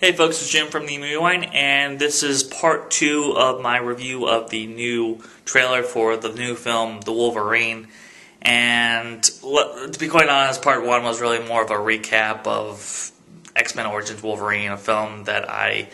Hey folks, it's Jim from the Movie Wine, and this is part 2 of my review of the new trailer for the new film, The Wolverine. And to be quite honest, part 1 was really more of a recap of X-Men Origins Wolverine, a film that I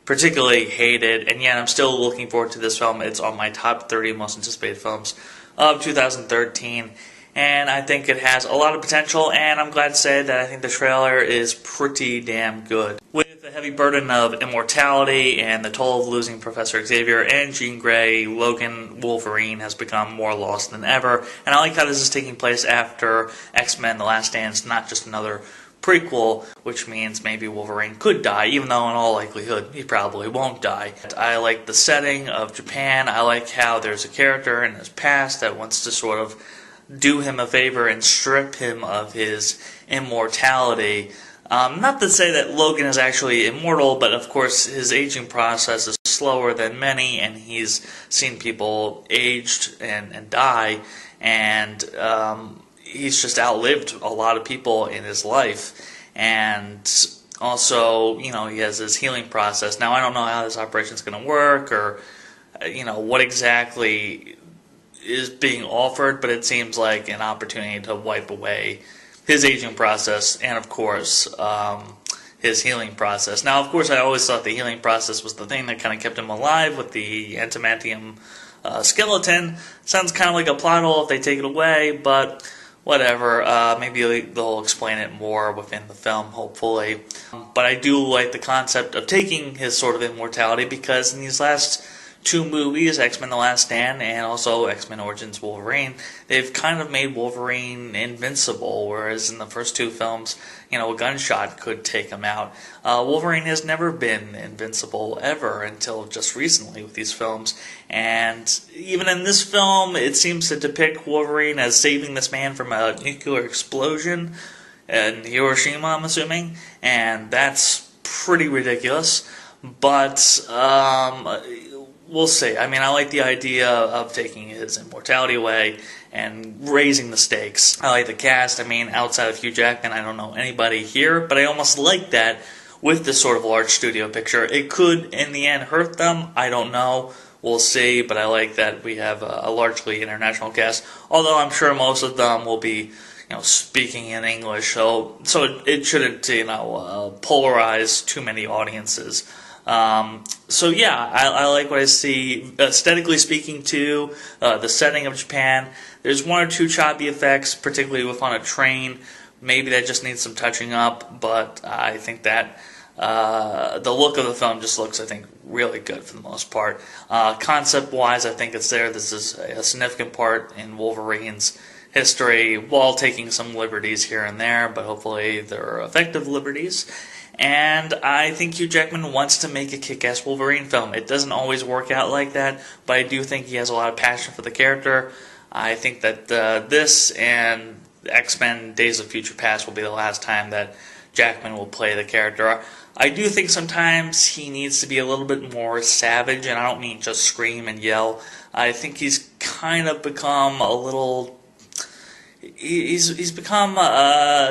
particularly hated, and yet I'm still looking forward to this film. It's on my top 30 most anticipated films of 2013. And I think it has a lot of potential, and I'm glad to say that I think the trailer is pretty damn good. With the heavy burden of immortality and the toll of losing Professor Xavier and Jean Grey, Logan Wolverine has become more lost than ever. And I like how this is taking place after X-Men The Last Stand. It's not just another prequel, which means maybe Wolverine could die, even though in all likelihood he probably won't die. I like the setting of Japan. I like how there's a character in his past that wants to sort of do him a favor and strip him of his immortality. Not to say that Logan is actually immortal, but of course his aging process is slower than many, and he's seen people aged and die, and he's just outlived a lot of people in his life. And also, he has his healing process. Now, I don't know how this operation is going to work, or what exactly is being offered, but it seems like an opportunity to wipe away his aging process and, of course, his healing process. Now, of course, I always thought the healing process was the thing that kind of kept him alive with the adamantium skeleton. Sounds kind of like a plot hole if they take it away, but whatever. Maybe they'll explain it more within the film, hopefully. But I do like the concept of taking his sort of immortality, because in these last two movies, X-Men The Last Stand and also X-Men Origins Wolverine, they've kind of made Wolverine invincible, whereas in the first two films, a gunshot could take him out. Wolverine has never been invincible ever until just recently with these films, and even in this film, it seems to depict Wolverine as saving this man from a nuclear explosion in Hiroshima, I'm assuming, and that's pretty ridiculous, but we'll see. I mean, I like the idea of taking his immortality away and raising the stakes. I like the cast. I mean, outside of Hugh Jackman, I don't know anybody here, but I almost like that with this sort of large studio picture. It could, in the end, hurt them. I don't know. We'll see, but I like that we have a largely international cast, although I'm sure most of them will be speaking in English, so it shouldn't, polarize too many audiences. So yeah, I like what I see. Aesthetically speaking too, the setting of Japan, there's one or two choppy effects, particularly with on a train. Maybe that just needs some touching up, but I think that the look of the film just looks, I think, really good for the most part. Concept-wise, I think it's there. This is a significant part in Wolverine's history, while taking some liberties here and there, but hopefully they're effective liberties. And I think Hugh Jackman wants to make a kick-ass Wolverine film. It doesn't always work out like that, but I do think he has a lot of passion for the character. I think that this and X-Men Days of Future Past will be the last time that Jackman will play the character. I do think sometimes he needs to be a little bit more savage, and I don't mean just scream and yell. I think he's kind of become a little... He's become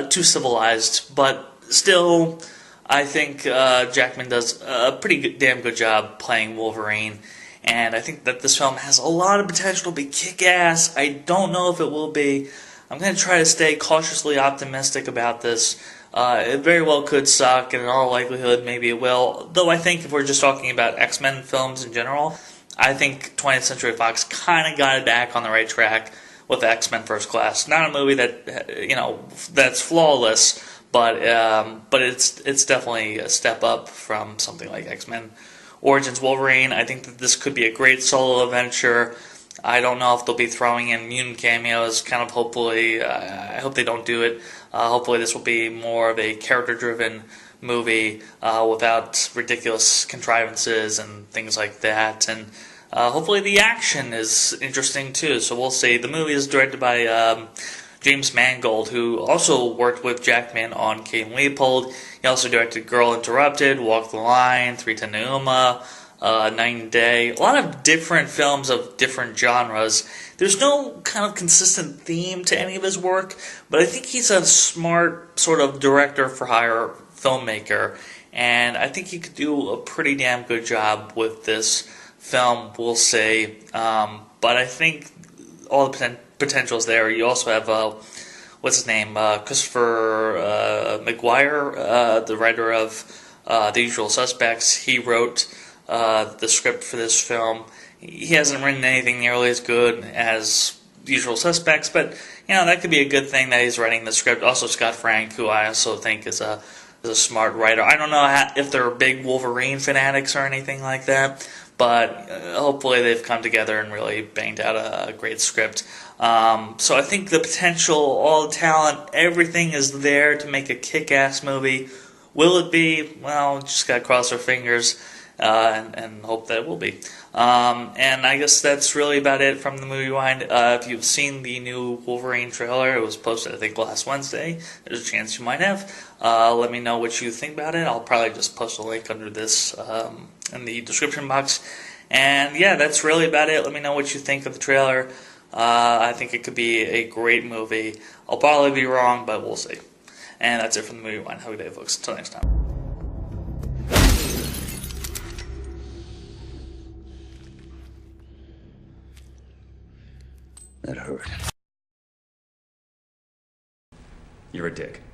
too civilized, but still, I think Jackman does a pretty damn good job playing Wolverine, and I think that this film has a lot of potential to be kick-ass. I don't know if it will be. I'm going to try to stay cautiously optimistic about this. It very well could suck, and in all likelihood, maybe it will. Though I think if we're just talking about X-Men films in general, I think 20th Century Fox kind of got it back on the right track with X-Men First Class. Not a movie that, that's flawless, but it's definitely a step up from something like X-Men Origins Wolverine. I think that this could be a great solo adventure. I don't know if they'll be throwing in mutant cameos, kind of hopefully. I hope they don't do it. Hopefully this will be more of a character-driven movie without ridiculous contrivances and things like that. And hopefully the action is interesting too, so we'll see. The movie is directed by James Mangold, who also worked with Jackman on Kate and Leopold. He also directed Girl Interrupted, Walk the Line, 3:10 to Yuma, Night and Day. A lot of different films of different genres. There's no kind of consistent theme to any of his work, but I think he's a smart sort of director for hire filmmaker, and I think he could do a pretty damn good job with this film, we'll say. But I think all the potential is there. You also have what's his name, Christopher McGuire, the writer of The Usual Suspects. He wrote the script for this film. He hasn't written anything nearly as good as The Usual Suspects, but that could be a good thing that he's writing the script. Also, Scott Frank, who I also think is a smart writer. I don't know if they're big Wolverine fanatics or anything like that, but hopefully they've come together and really banged out a great script. So I think the potential, all the talent, everything is there to make a kick-ass movie. Will it be? Well, just gotta cross our fingers and hope that it will be. And I guess that's really about it from the Movie Rewind. If you've seen the new Wolverine trailer, it was posted I think last Wednesday. There's a chance you might have. Let me know what you think about it. I'll probably just post a link under this in the description box. And yeah, that's really about it. Let me know what you think of the trailer. I think it could be a great movie. I'll probably be wrong, but we'll see. And that's it from the Movie Rewind. Have a good day, folks. Until next time. That hurt. You're a dick.